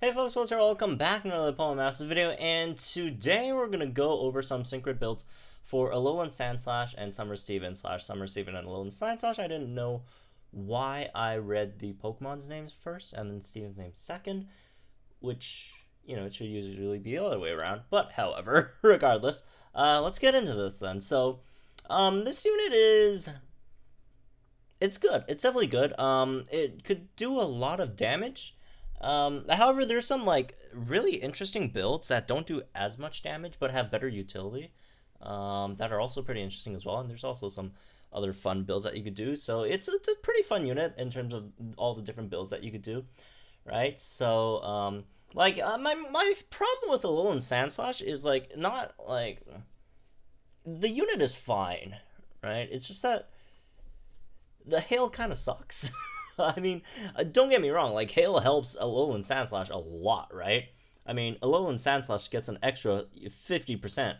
Hey folks, what's up? Welcome back to another Poem Masters video, and today we're gonna go over some synchro builds for Alolan Sandslash and Summer Steven slash Summer Steven and Alolan Sandslash. I didn't know why I read the Pokemon's names first and then Steven's name second, which, it should usually be the other way around. But however, regardless, let's get into this then. So, this unit it's good. It's definitely good. It could do a lot of damage. However, there's some really interesting builds that don't do as much damage but have better utility, that are also pretty interesting as well. And there's also some other fun builds that you could do. So it's a pretty fun unit in terms of all the different builds that you could do, right? So my problem with Alolan Sandslash is not the unit is fine, right? It's just that the hail kind of sucks. I mean, don't get me wrong, hail helps Alolan Sandslash a lot, right? I mean, Alolan Sandslash gets an extra 50%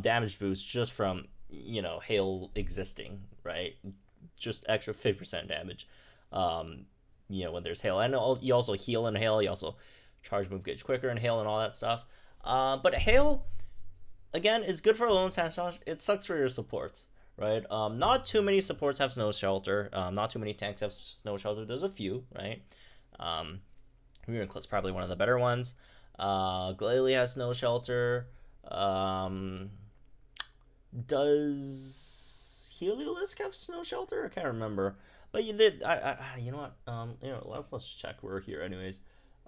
damage boost just from, hail existing, just extra 50% damage, when there's hail. And you also heal in hail, you also charge move gauge quicker in hail and all that stuff. But hail, again, is good for Alolan Sandslash. It sucks for your supports. Right, not too many supports have snow shelter. Not too many tanks have snow shelter. There's a few, right? Rearise probably one of the better ones. Glalie has snow shelter. Does Heliolisk have snow shelter? I can't remember. But you did. You know what? Let's check. We're here, anyways.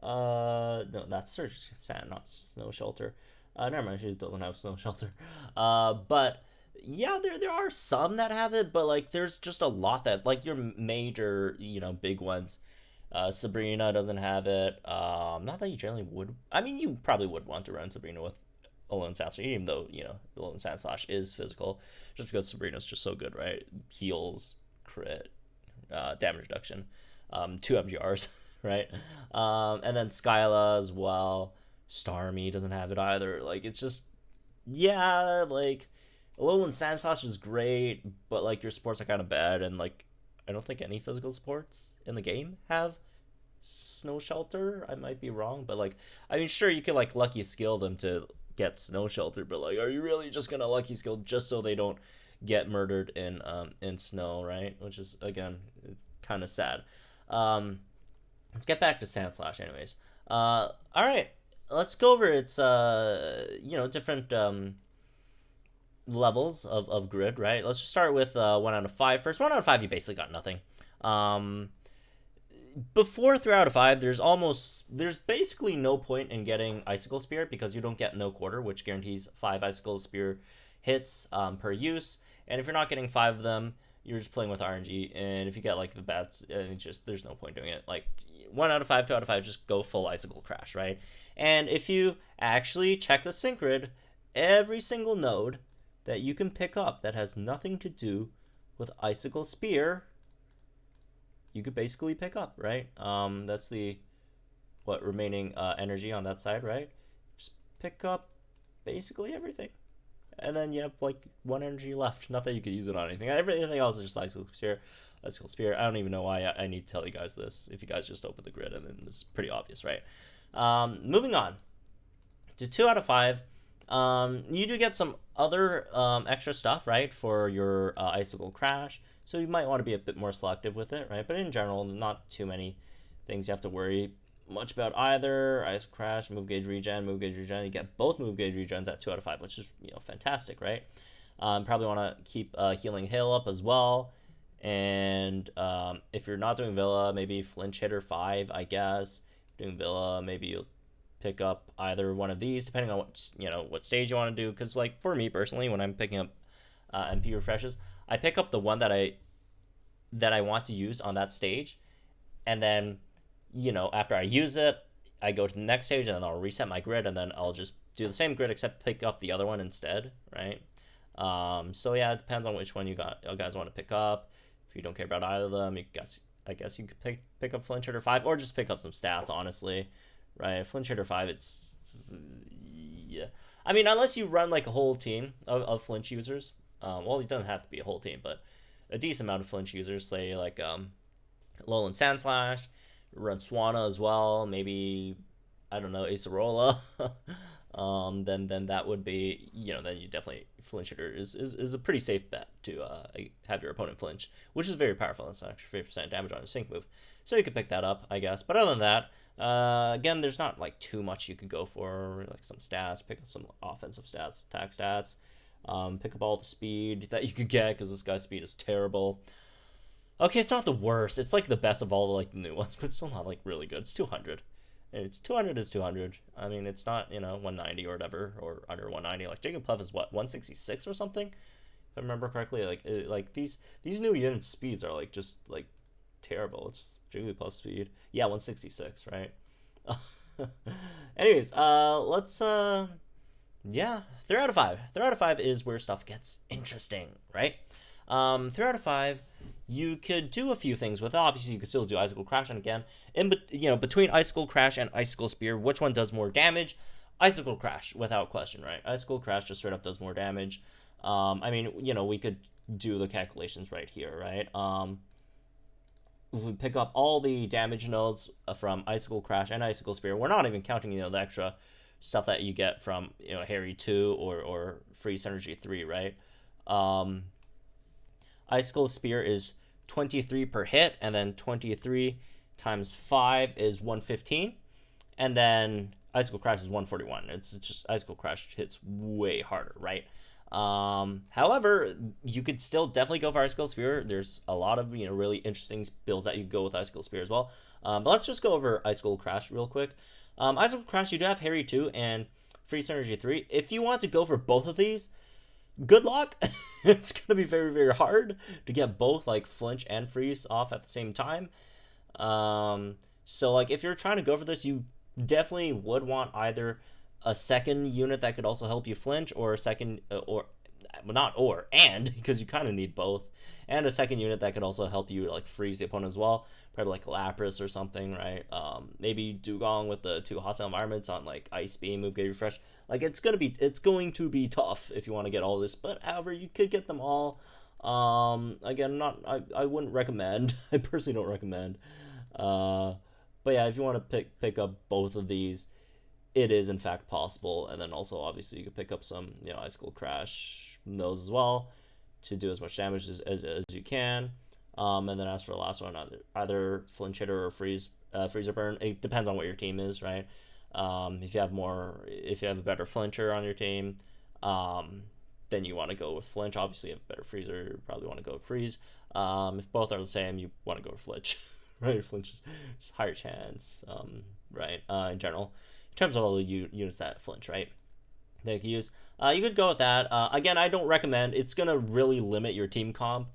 No, that's Surge Sand, not snow shelter. Never mind. She doesn't have snow shelter. But yeah, there are some that have it, but there's just a lot that your major big ones. Sabrina doesn't have it. Not that you generally would. I mean, you probably would want to run Sabrina with Alolan Sandslash, even though Alolan Sandslash is physical, just because Sabrina's just so good, right? Heals, crit, damage reduction, 2 MGRs, right? And then Skyla as well. Starmie doesn't have it either. It's just, yeah, Alolan Sandslash is great, but your supports are kind of bad, and I don't think any physical supports in the game have snow shelter. I might be wrong, but I mean, sure, you could lucky skill them to get snow shelter, but are you really just gonna lucky skill just so they don't get murdered in snow, right? Which is, again, kind of sad. Let's get back to Sandslash, anyways. All right, let's go over its different levels of grid, right? Let's just start with 1 out of 5 first. 1 out of 5, you basically got nothing. Before 3 out of 5, there's basically no point in getting Icicle Spear, because you don't get no quarter, which guarantees 5 Icicle Spear hits per use. And if you're not getting 5 of them, you're just playing with RNG. And if you get the bats, there's no point doing it. 1 out of 5, 2 out of 5, just go full Icicle Crash, right? And if you actually check the sync grid, every single node that you can pick up that has nothing to do with Icicle Spear, you could basically pick up, right? That's the remaining energy on that side, right? Just pick up basically everything, and then you have 1 energy left. Not that you could use it on anything. Everything else is just Icicle Spear. Icicle Spear. I don't even know why I need to tell you guys this. If you guys just open the grid, and then it's pretty obvious, right? Moving on to 2 out of 5. You do get some other extra stuff, right, for your Icicle Crash, so you might want to be a bit more selective with it, right? But in general, not too many things you have to worry much about either. Icicle Crash, move gauge regen, you get both move gauge regens at 2 out of 5, which is fantastic, right? Probably want to keep healing hail up as well, and if you're not doing Villa, maybe flinch hitter 5, I guess. Doing Villa, maybe you'll pick up either one of these, depending on what stage you want to do. Because for me personally, when I'm picking up MP refreshes, I pick up the one that I want to use on that stage, and then after I use it, I go to the next stage, and then I'll reset my grid, and then I'll just do the same grid except pick up the other one instead, right? So yeah, it depends on which one you guys want to pick up. If you don't care about either of them, I guess you could pick up Flinch Hitter 5, or just pick up some stats, honestly. Right, Flinch Hitter 5, yeah. I mean, unless you run a whole team of flinch users. Well, it doesn't have to be a whole team, but a decent amount of flinch users, say Alolan Sandslash, run Swanna as well, maybe I don't know, Acerola, then that would be, then you definitely flinch hitter is a pretty safe bet to have your opponent flinch, which is very powerful. It's an extra 50% damage on a sync move, so you could pick that up, I guess. But other than that, again, there's not like too much you could go for, like some stats, pick up some offensive stats, attack stats, pick up all the speed that you could get because this guy's speed is terrible. Okay, it's not the worst. It's like the best of all the like new ones, but it's still not like really good. It's 200. It's 200 is 200. I mean, it's not 190 or whatever or under 190. Like Jigglypuff is what 166 or something. If I remember correctly, like these new unit speeds are like just like terrible. It's Jigglypuff speed. Yeah, 166, right? Anyways, let's yeah, 3 out of 5. 3 out of 5 is where stuff gets interesting, right? 3 out of 5. You could do a few things with it. Obviously, you could still do Icicle Crash, and again, between Icicle Crash and Icicle Spear, which one does more damage? Icicle Crash, without question, right? Icicle Crash just straight up does more damage. I mean, we could do the calculations right here, right? If we pick up all the damage nodes from Icicle Crash and Icicle Spear, we're not even counting, the extra stuff that you get from, Harry 2 or Freeze Energy 3, right? Icicle Spear is 23 per hit, and then 23 times 5 is 115, and then Icicle Crash is 141. It's just Icicle Crash hits way harder, right? However, you could still definitely go for Icicle Spear. There's a lot of really interesting builds that you could go with Icicle Spear as well. But let's just go over Icicle Crash real quick. Icicle Crash, you do have Harry 2 and Freeze Energy 3. If you want to go for both of these, good luck. It's gonna be very, very hard to get both like flinch and freeze off at the same time. So like if you're trying to go for this, you definitely would want either a second unit that could also help you flinch, or a second and because you kind of need both, and a second unit that could also help you like freeze the opponent as well. Probably like Lapras or something, right? Maybe Dugong with the 2 hostile environments on like Ice Beam, Move Gauge Refresh. Like it's going to be tough if you want to get all this, but however you could get them all. Again, I wouldn't recommend. I personally don't recommend. But yeah, if you want to pick up both of these, it is in fact possible. And then also obviously you could pick up some Icicle Crash those as well to do as much damage as you can. And then as for the last one, either flinch hitter or freeze or burn. It depends on what your team is, right? If you have a better flincher on your team, then you want to go with flinch. Obviously, if you have a better freezer, you probably want to go with freeze. If both are the same, you want to go with flinch, right? Flinch is higher chance, right? In general, in terms of all the units that flinch, right? That you can use. You could go with that. Again, I don't recommend. It's gonna really limit your team comp.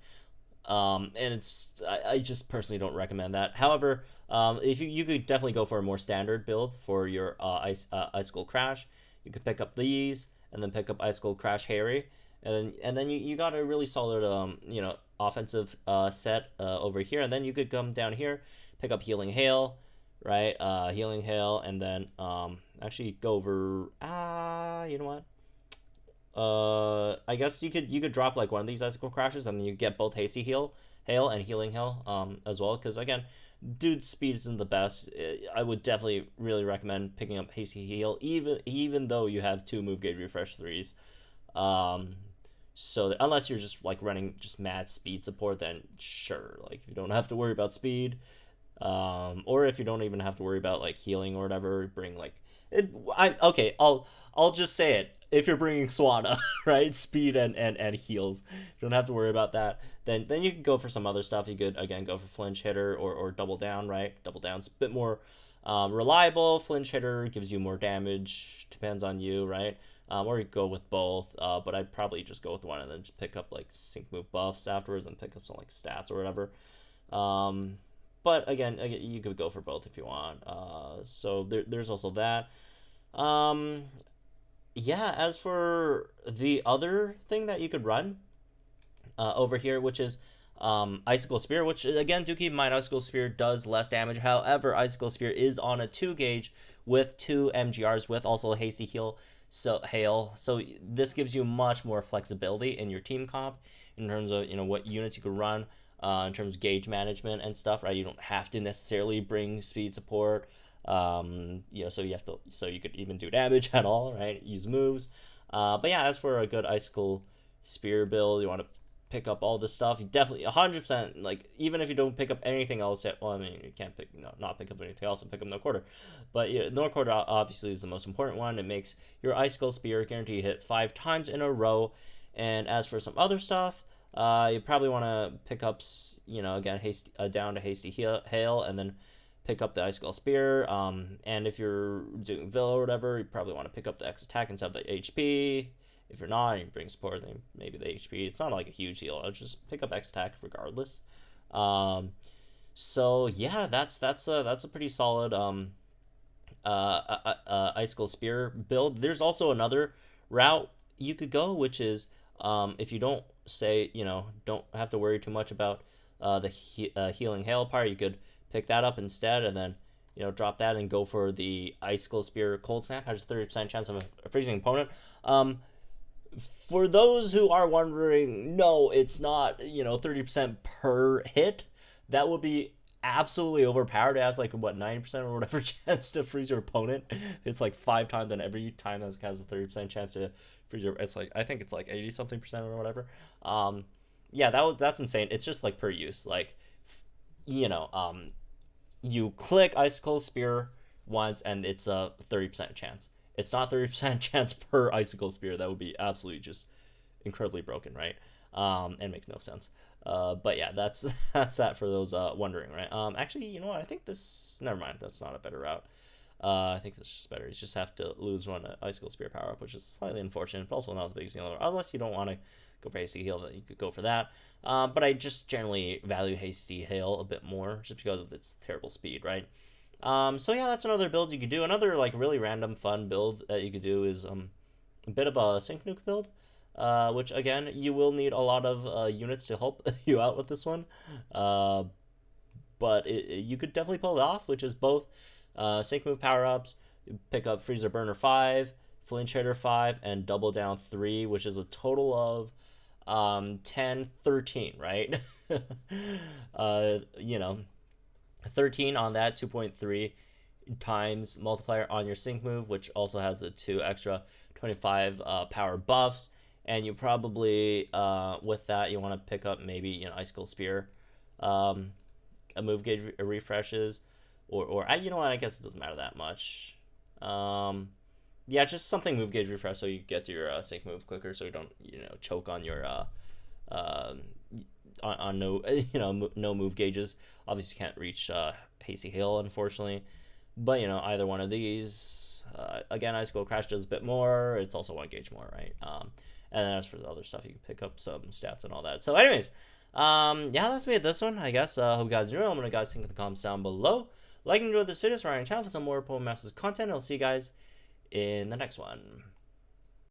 And I just personally don't recommend that. However, if you could definitely go for a more standard build for your Icicle Crash. You could pick up these and then pick up Icicle Crash Harry, and then you got a really solid offensive set over here, and then you could come down here, pick up Healing Hail, right? Healing Hail, and then actually go over you know what? I guess you could drop like one of these Icicle Crashes, and then you get both Hasty Hail and Healing Hail as well, because again, dude's speed isn't the best. I would definitely really recommend picking up Hasty Heal, even though you have 2 Move Gauge Refresh 3s. So that, unless you're just like running just mad speed support, then sure, like you don't have to worry about speed, or if you don't even have to worry about like healing or whatever, bring like okay, I'll just say it. If you're bringing Swanna, right, speed and heals, you don't have to worry about that. Then you can go for some other stuff. You could again go for flinch hitter or double down, right? Double down's a bit more reliable. Flinch hitter gives you more damage. Depends on you, right? Or you could go with both. But I'd probably just go with one and then just pick up like sync move buffs afterwards and pick up some like stats or whatever. But again, you could go for both if you want. So there's also that. Yeah, as for the other thing that you could run over here, which is Icicle Spear, which again, do keep in mind, Icicle Spear does less damage. However, Icicle Spear is on a 2 gauge with 2 MGRs with also Hasty Heal, Hail. So this gives you much more flexibility in your team comp in terms of what units you could run, in terms of gauge management and stuff, right? You don't have to necessarily bring speed support. So you could even do damage at all, right? Use moves. But yeah, as for a good Icicle Spear build, you want to pick up all this stuff. You definitely 100%, like, even if you don't pick up anything else, well, I mean, you can't not pick up anything else and pick up no quarter, but yeah, no quarter obviously is the most important one. It makes your Icicle Spear guaranteed hit 5 times in a row. And as for some other stuff, you probably want to pick up, again, down to Hasty Hail, and then pick up the Icicle Spear. And if you're doing Villa or whatever, you probably want to pick up the X attack instead of the HP. If you're not, you bring support, then maybe the HP. It's not like a huge deal. I'll just pick up X attack regardless. So yeah, that's a pretty solid Icicle Spear build. There's also another route you could go, which is if you don't don't have to worry too much about the healing hail part, you could pick that up instead, and then drop that and go for the Icicle Spear Cold Snap. Has a 30% chance of a freezing opponent. For those who are wondering, no, it's not 30% per hit. That would be absolutely overpowered. It has like 90% or whatever chance to freeze your opponent. It's like 5 times, and every time that has a 30% chance to freeze your. It's like, I think it's like 80 something percent or whatever. Yeah, that's insane. It's just like per use. Like, you click Icicle Spear once, and it's a 30% chance. It's not 30% chance per Icicle Spear. That would be absolutely just incredibly broken, right? And makes no sense. But yeah, that's that for those wondering, right? Actually, you know what? I think this. Never mind. That's not a better route. I think this is just better. You just have to lose one Icicle Spear power up, which is slightly unfortunate, but also not the biggest deal. Unless you don't want to go for Hasty Heal, that you could go for that. But I just generally value Hasty Hail a bit more, just because of its terrible speed, right? So yeah, that's another build you could do. Another like really random fun build that you could do is a bit of a sync nuke build, which again you will need a lot of units to help you out with this one. But you could definitely pull it off, which is both sync move power ups, pick up Freezer Burner 5, Flinch Hitter 5, and Double Down 3, which is a total of 10, 13, right? 13 on that, 2.3 times multiplier on your sync move, which also has the 2 extra 25 power buffs. And you probably, with that, you want to pick up maybe Icicle Spear, a move gauge refreshes, or you know what, I guess it doesn't matter that much. Yeah, just something move gauge refresh so you get to your sync move quicker, so you don't choke on your on no no move gauges. Obviously can't reach Hasty Hail, unfortunately, but either one of these, again, Icicle Crash does a bit more. It's also 1 gauge more, right? And then as for the other stuff, you can pick up some stats and all that. So anyways, yeah, that's me at this one, I guess. Hope you guys enjoyed. I'm gonna guys think in the comments down below. Like and enjoy this video, subscribe to the channel for some more Pokemon Masters content. I'll see you guys in the next one.